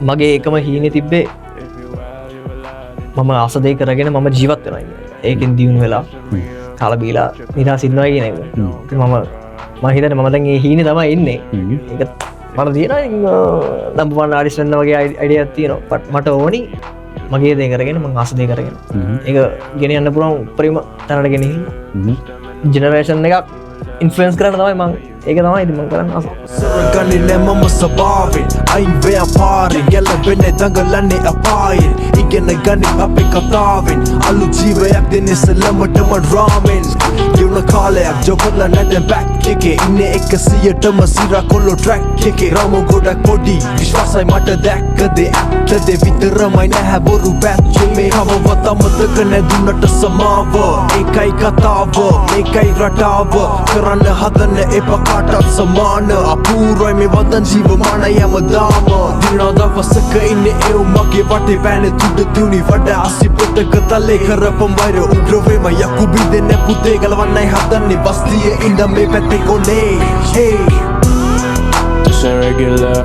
මගේ එකම හීනේ තිබ්බේ මම ආස දේ කරගෙන මම ජීවත් වෙනවා කියන එක. ඒකෙන් දියුණු වෙලා කාලා බීලා නිදහස් ඉන්නවා කියන එක. මම හිතන්නේ මම දැන් ඒ හීනේ තමයි ඉන්නේ. ඒක මට තියෙනවා නම්බර් 1 ආටිස්ට් වෙන්න වගේ අයිඩියාවක් තියෙනවා. මට ඕනි මගේ දේ කරගෙන මම ආස දේ කරගෙන. ඒක ගෙන යන්න පුළුවන් උපරිම තැනට ගෙනිහින්. ජෙනරේෂන් එකක් ඉන්ෆ්ලුවෙන්ස් කරන්න තමයි මම ඒක තමයි ඉතින් මම කරන්න ආස. සරගන්නේ මම සබාවෙන් අයින් ව්‍යාපාරේ ගැලවෙන්නේ දඟලන්නේ අපායෙන් ඉගෙන ගන්න අපේ කතාවෙන් අලු ජීවයක් දෙන සලමටම රාමෙන් යුණ කාලයක් ජොකල නැදන් බැක් එකේ ඉන්නේ 100ටම සිරා කොල්ලෝ ට්‍රැක් එකේ රාම ගොඩක් පොඩි විශ්වාසයි මට දැක්කද ඇත්තද විතරමයි නැහැ බොරු බැත් මේ කවවත් අමතක නැදුනට සමාව ඒකයි කතාව මේකයි රටාව කරන්න හදන්න එපා කාටත් සමාන අපූර්වයි මේ වදන් ජීවමාන යමදාම දිනා දවසක ඉන්නේ එව් මගේ වටේ පෑනේ තුඩ තුනි වඩා අසිපතක තලේ කරපම් වෛර උග්‍රවේම යකුබි දෙන්න පුතේ ගලවන්නයි හදන්නේ බස්තියේ ඉඳන් මේ පැත්තේ කොනේ hey Just a regular